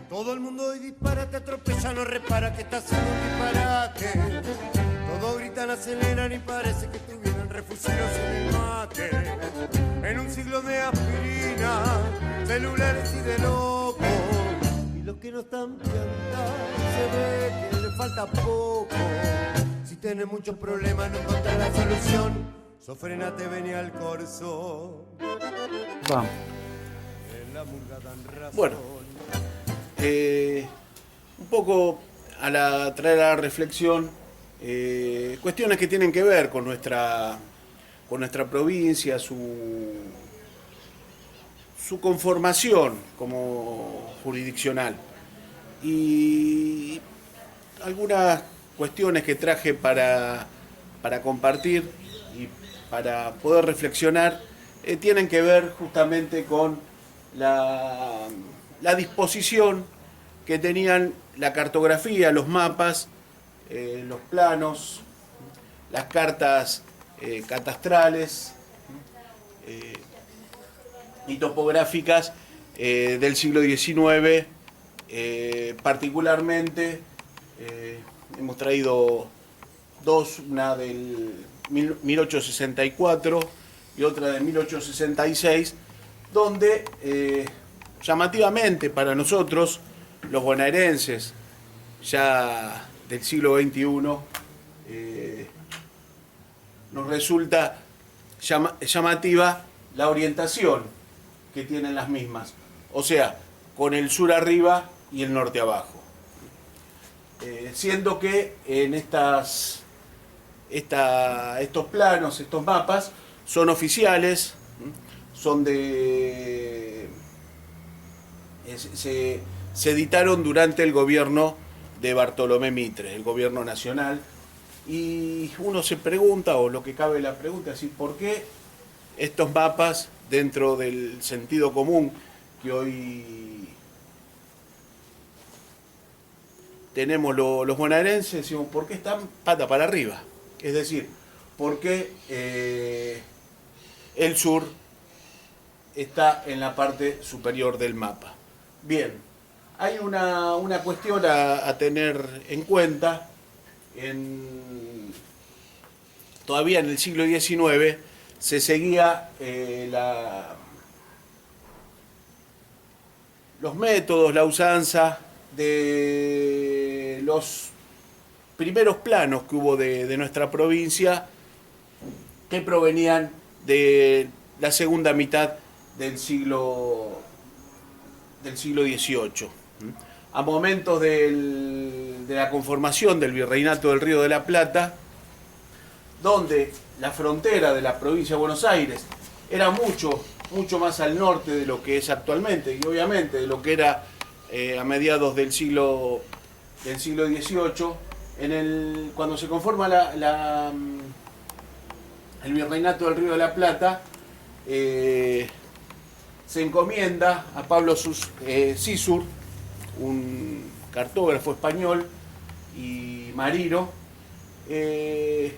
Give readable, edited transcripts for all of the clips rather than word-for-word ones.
Todo el mundo hoy dispara, te atropella, no repara que está haciendo un disparate. Todos gritan, aceleran y parece que tuvieran refugios en el mate. En un siglo de aspirina, celulares y de locos. Y los que no están piantados se ve que les falta poco. Si tenés muchos problemas, no encontrás la solución. Sofrenate, vení al corso. Vamos. Bueno, un poco traer a la reflexión cuestiones que tienen que ver con nuestra provincia, su conformación como jurisdiccional y algunas cuestiones que traje para compartir y para poder reflexionar tienen que ver justamente con la disposición que tenían la cartografía, los mapas, los planos, las cartas catastrales y topográficas del siglo XIX. Particularmente hemos traído dos, una del 1864 y otra de 1866, donde llamativamente para nosotros, los bonaerenses, ya del siglo XXI, nos resulta llamativa la orientación que tienen las mismas, o sea, con el sur arriba y el norte abajo. Siendo que en estos planos, estos mapas, son oficiales, son se editaron durante el gobierno de Bartolomé Mitre, el gobierno nacional, y uno se pregunta, o lo que cabe la pregunta, es ¿por qué estos mapas, dentro del sentido común que hoy tenemos los bonaerenses, decimos, ¿por qué están pata para arriba? Es decir, ¿por qué el sur está en la parte superior del mapa? Bien, hay una cuestión a tener en cuenta. Todavía en el siglo XIX se seguía los métodos, la usanza de los primeros planos que hubo de nuestra provincia, que provenían de la segunda mitad del siglo XVIII. A momentos de la conformación del Virreinato del Río de la Plata, donde la frontera de la provincia de Buenos Aires era mucho más al norte de lo que es actualmente, y obviamente de lo que era a mediados del siglo XVIII, cuando se conforma el Virreinato del Río de la Plata, se encomienda a Pablo Cisur, un cartógrafo español y marino, el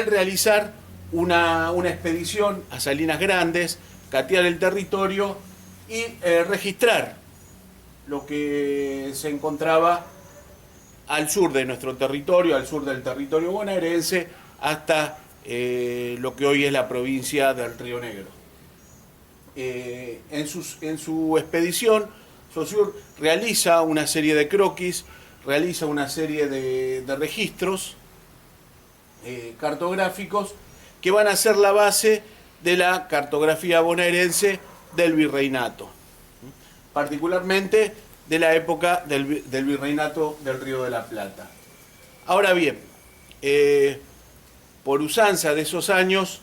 realizar una expedición a Salinas Grandes, catear el territorio y registrar lo que se encontraba al sur de nuestro territorio, al sur del territorio bonaerense, hasta lo que hoy es la provincia del Río Negro. En su expedición, Saussure realiza una serie de croquis, realiza una serie de registros cartográficos que van a ser la base de la cartografía bonaerense del virreinato, particularmente de la época del virreinato del Río de la Plata. Ahora bien, por usanza de esos años,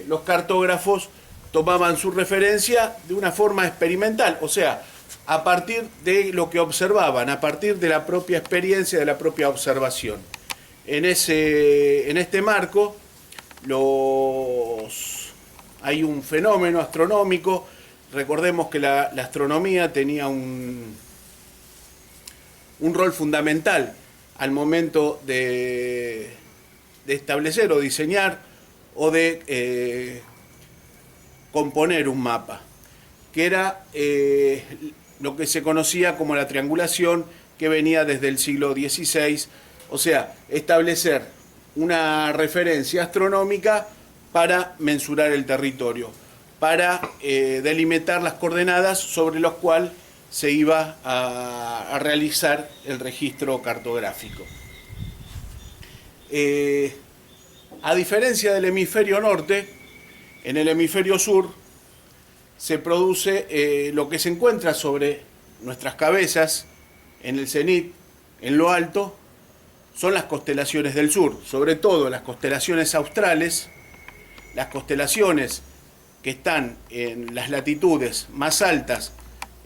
los cartógrafos tomaban su referencia de una forma experimental, o sea, a partir de lo que observaban, a partir de la propia experiencia, de la propia observación. En este marco, hay un fenómeno astronómico. Recordemos que la astronomía tenía un rol fundamental al momento de establecer o diseñar o de componer un mapa, que era lo que se conocía como la triangulación, que venía desde el siglo XVI, o sea, establecer una referencia astronómica para mensurar el territorio, para delimitar las coordenadas sobre las cuales se iba a realizar el registro cartográfico. A diferencia del hemisferio norte, en el hemisferio sur se produce lo que se encuentra sobre nuestras cabezas, en el cenit, en lo alto, son las constelaciones del sur, sobre todo las constelaciones australes, las constelaciones que están en las latitudes más altas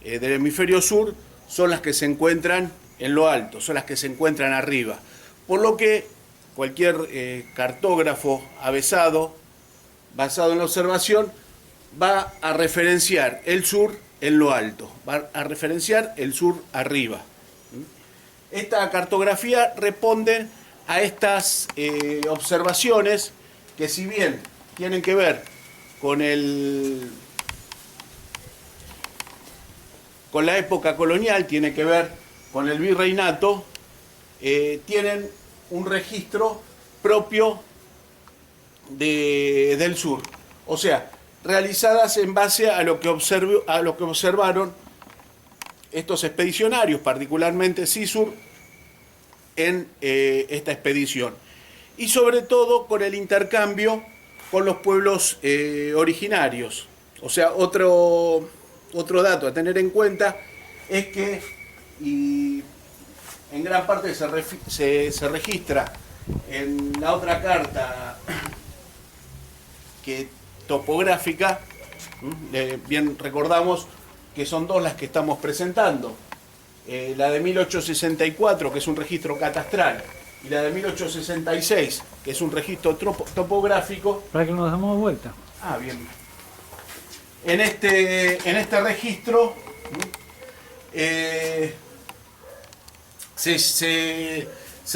del hemisferio sur, son las que se encuentran en lo alto, son las que se encuentran arriba. Por lo que cualquier cartógrafo avesado, basado en la observación, va a referenciar el sur en lo alto, va a referenciar el sur arriba. Esta cartografía responde a estas observaciones que, si bien tienen que ver con la época colonial, tiene que ver con el virreinato, tienen un registro propio del sur, o sea, realizadas en base a lo que observaron estos expedicionarios, particularmente Cizur, en esta expedición, y sobre todo con el intercambio con los pueblos originarios. O sea, otro dato a tener en cuenta es que, y en gran parte se registra en la otra carta topográfica, bien recordamos que son dos las que estamos presentando, la de 1864, que es un registro catastral, y la de 1866, que es un registro topográfico. Para que nos demos vuelta. Ah, bien. En este registro se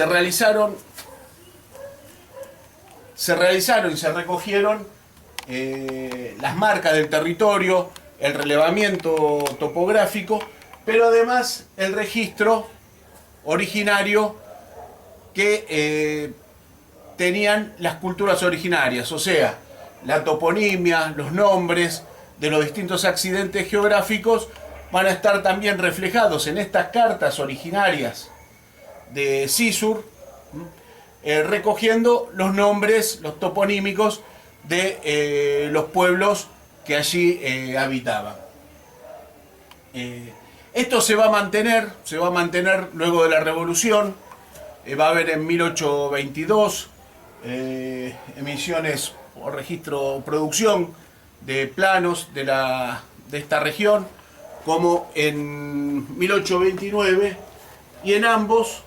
realizaron y se recogieron las marcas del territorio, el relevamiento topográfico, pero además el registro originario que tenían las culturas originarias, o sea, la toponimia, los nombres de los distintos accidentes geográficos van a estar también reflejados en estas cartas originarias de Cizur, recogiendo los nombres, los toponímicos de los pueblos que allí habitaban. Esto se va a mantener luego de la Revolución. Va a haber en 1822 emisiones o registro o producción de planos de esta región, como en 1829, y en ambos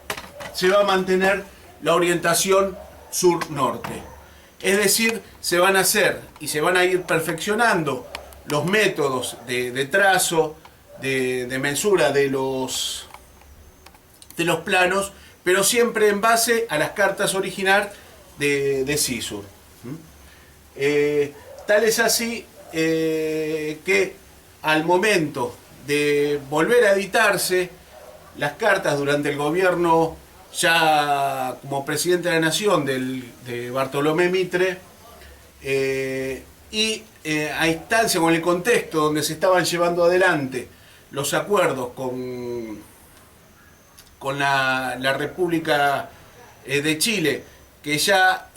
se va a mantener la orientación sur-norte. Es decir, se van a hacer y se van a ir perfeccionando los métodos de trazo, de mensura de los planos, pero siempre en base a las cartas originales de Cizur. Tal es así que al momento de volver a editarse las cartas durante el gobierno ya como presidente de la Nación de Bartolomé Mitre, y a instancia con el contexto donde se estaban llevando adelante los acuerdos con la República de Chile, que ya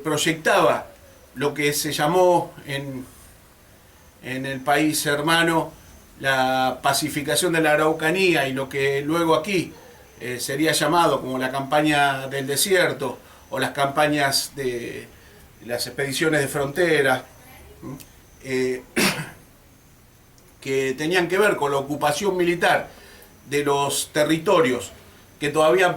proyectaba lo que se llamó en el país hermano la pacificación de la Araucanía, y lo que luego aquí sería llamado como la campaña del desierto o las campañas de las expediciones de frontera, que tenían que ver con la ocupación militar de los territorios que todavía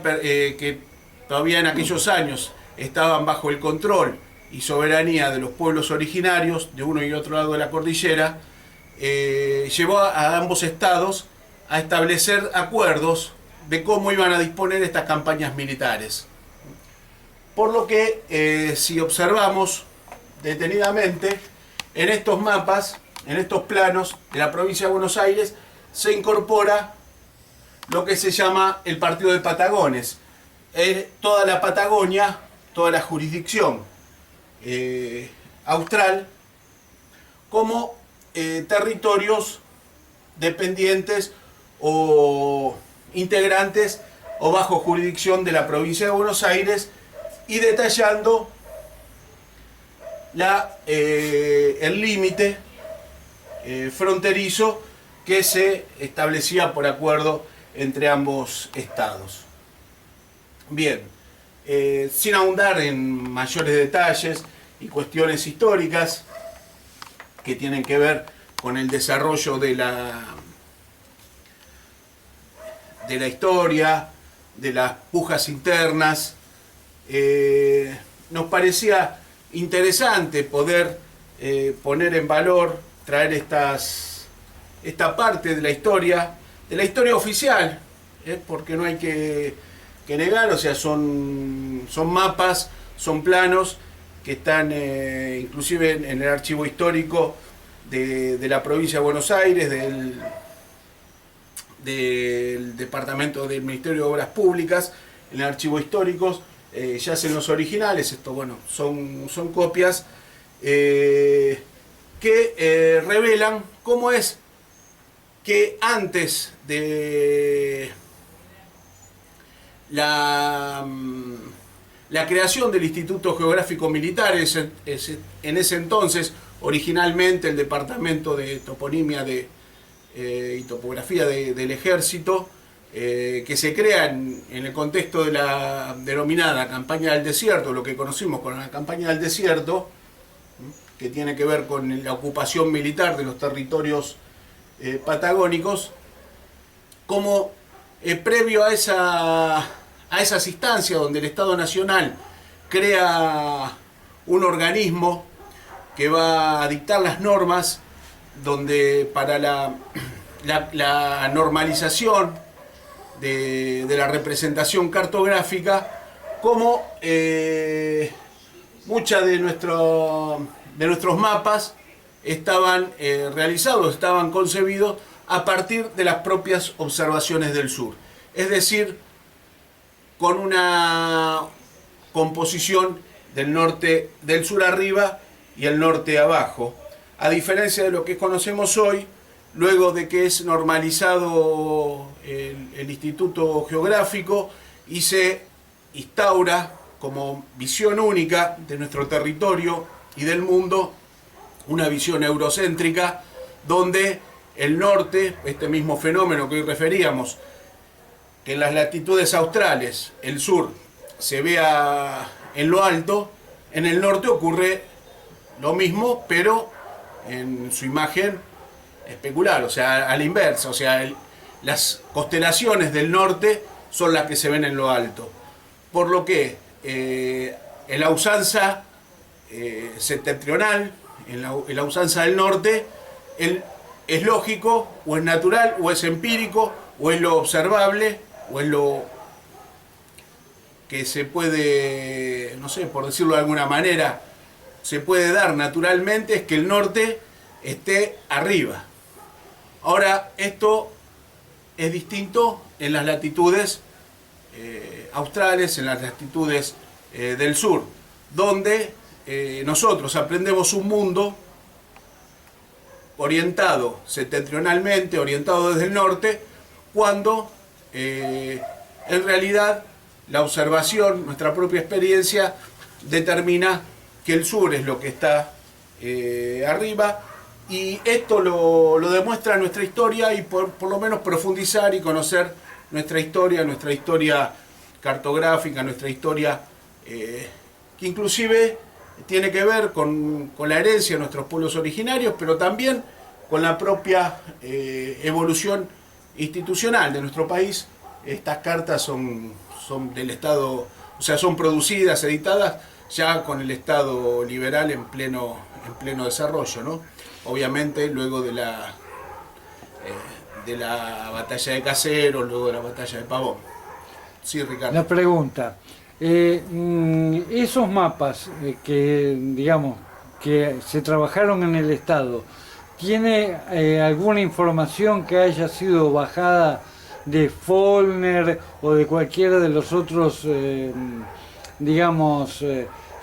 en aquellos años estaban bajo el control y soberanía de los pueblos originarios de uno y otro lado de la cordillera, llevó a ambos estados a establecer acuerdos de cómo iban a disponer estas campañas militares. Por lo que, si observamos detenidamente, en estos mapas, en estos planos de la provincia de Buenos Aires, se incorpora lo que se llama el Partido de Patagones. Toda la Patagonia, toda la jurisdicción austral, como territorios dependientes o integrantes o bajo jurisdicción de la provincia de Buenos Aires, y detallando el límite fronterizo que se establecía por acuerdo entre ambos estados. Bien, sin ahondar en mayores detalles y cuestiones históricas que tienen que ver con el desarrollo de la historia, de las pujas internas, nos parecía interesante poder poner en valor, traer esta parte de la historia oficial, porque no hay que negar, o sea, son mapas, son planos que están inclusive en el archivo histórico de la provincia de Buenos Aires, del departamento del Ministerio de Obras Públicas, en el archivo históricos, yacen los originales. Esto, bueno, son copias que revelan cómo es que antes de la creación del Instituto Geográfico Militar, en ese entonces, originalmente el Departamento de Toponimia y Topografía del Ejército, que se crea en el contexto de la denominada Campaña del Desierto, lo que conocimos como la Campaña del Desierto, que tiene que ver con la ocupación militar de los territorios patagónicos, como previo a esas instancias donde el Estado Nacional crea un organismo que va a dictar las normas, donde para la normalización de la representación cartográfica, como muchas de nuestros mapas estaban realizados, estaban concebidos a partir de las propias observaciones del sur. Es decir, con una composición del sur arriba y el norte abajo. A diferencia de lo que conocemos hoy, luego de que es normalizado el Instituto Geográfico y se instaura como visión única de nuestro territorio y del mundo, una visión eurocéntrica, donde el norte, este mismo fenómeno que hoy referíamos, que en las latitudes australes el sur se vea en lo alto, en el norte ocurre lo mismo, pero en su imagen especular, o sea, a la inversa, o sea, las constelaciones del norte son las que se ven en lo alto. Por lo que en la usanza septentrional, en la usanza del norte, es lógico, o es natural, o es empírico, o es lo observable, o es lo que se puede, no sé, por decirlo de alguna manera, se puede dar naturalmente, es que el norte esté arriba. Ahora, esto es distinto en las latitudes australes, en las latitudes del sur, donde nosotros aprendemos un mundo orientado septentrionalmente, orientado desde el norte, cuando en realidad la observación, nuestra propia experiencia, determina que el sur es lo que está arriba, y esto lo demuestra nuestra historia, y por lo menos profundizar y conocer nuestra historia cartográfica, nuestra historia que inclusive tiene que ver con la herencia de nuestros pueblos originarios, pero también con la propia evolución institucional de nuestro país. Estas cartas son del Estado, o sea, son producidas, editadas ya con el Estado liberal en pleno desarrollo, ¿no? Obviamente luego de la batalla de Caseros, luego de la batalla de Pavón. Sí, Ricardo. La pregunta, esos mapas que, digamos, que se trabajaron en el Estado, ¿Tiene alguna información que haya sido bajada de Follner o de cualquiera de los otros, digamos,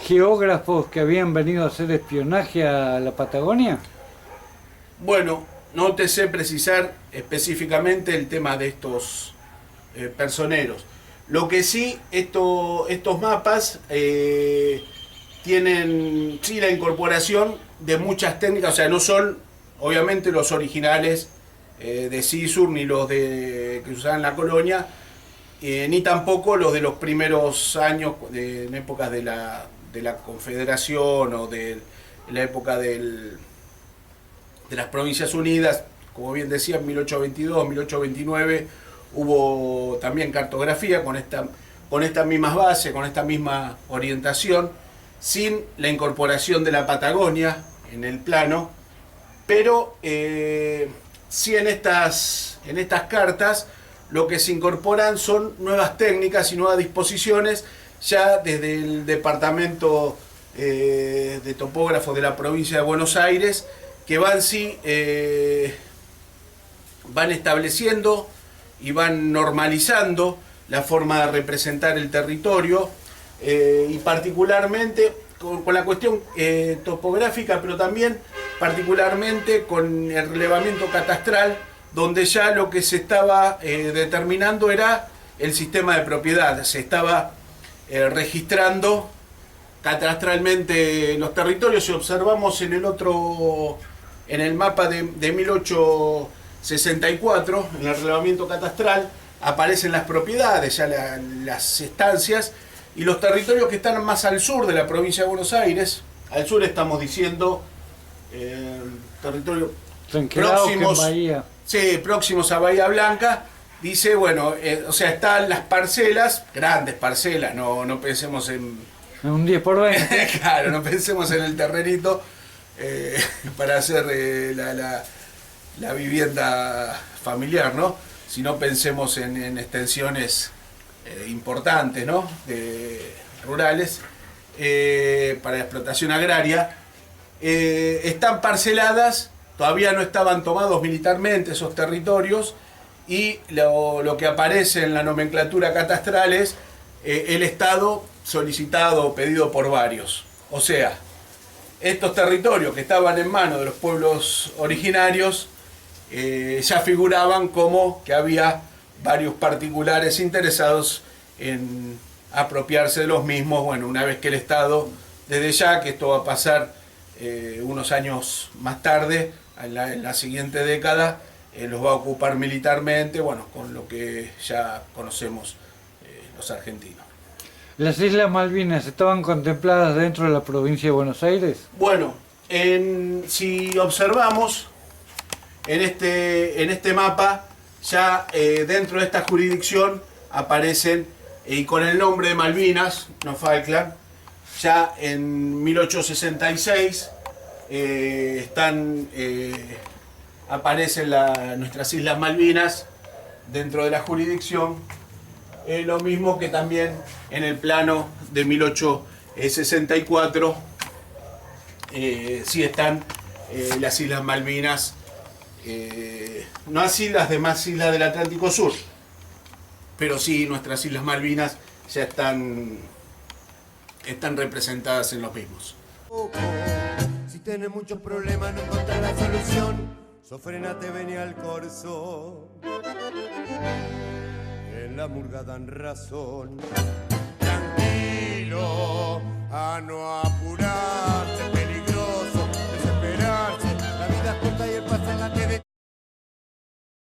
geógrafos que habían venido a hacer espionaje a la Patagonia? Bueno, no te sé precisar específicamente el tema de estos personeros. Lo que sí, estos mapas tienen sí la incorporación de muchas técnicas, o sea, no son obviamente los originales de CISUR ni los que se usaban en la colonia, ni tampoco los de los primeros años, en épocas de la Confederación o de la época de las Provincias Unidas. Como bien decía, en 1822, 1829 hubo también cartografía con estas mismas bases, con esta misma orientación, sin la incorporación de la Patagonia en el plano, pero sí en estas cartas lo que se incorporan son nuevas técnicas y nuevas disposiciones ya desde el departamento de topógrafos de la provincia de Buenos Aires, que van estableciendo y van normalizando la forma de representar el territorio, y particularmente con la cuestión topográfica, pero también particularmente con el relevamiento catastral, donde ya lo que se estaba determinando era el sistema de propiedad. Se estaba registrando catastralmente los territorios. Si observamos en el mapa de 1864, en el relevamiento catastral, aparecen las propiedades, ya las estancias, y los territorios que están más al sur de la provincia de Buenos Aires. Al sur estamos diciendo territorios próximos a Bahía Blanca. Dice, bueno, o sea, están las parcelas, grandes parcelas, no pensemos en un 10 por 20. Claro, no pensemos en el terrenito para hacer la vivienda familiar, ¿no? Sino pensemos en extensiones importantes, ¿no? Rurales, para la explotación agraria. Están parceladas, todavía no estaban tomados militarmente esos territorios, y lo que aparece en la nomenclatura catastral es el estado solicitado o pedido por varios. O sea, estos territorios que estaban en manos de los pueblos originarios ya figuraban como que había varios particulares interesados en apropiarse de los mismos. Bueno, una vez que el Estado, desde ya, que esto va a pasar unos años más tarde, en la siguiente década, los va a ocupar militarmente, bueno, con lo que ya conocemos los argentinos. ¿Las Islas Malvinas estaban contempladas dentro de la provincia de Buenos Aires? Bueno, si observamos en este mapa, ya dentro de esta jurisdicción aparecen, y con el nombre de Malvinas, no Falkland, ya en 1866 aparecen nuestras Islas Malvinas dentro de la jurisdicción, lo mismo que también en el plano de 1864 sí están las Islas Malvinas, no así las demás islas del Atlántico Sur, pero sí nuestras Islas Malvinas ya están representadas en los mismos. Si tienes muchos problemas no encontrar la solución, sofrenate, vení al corso. En la murga dan razón. Tranquilo, no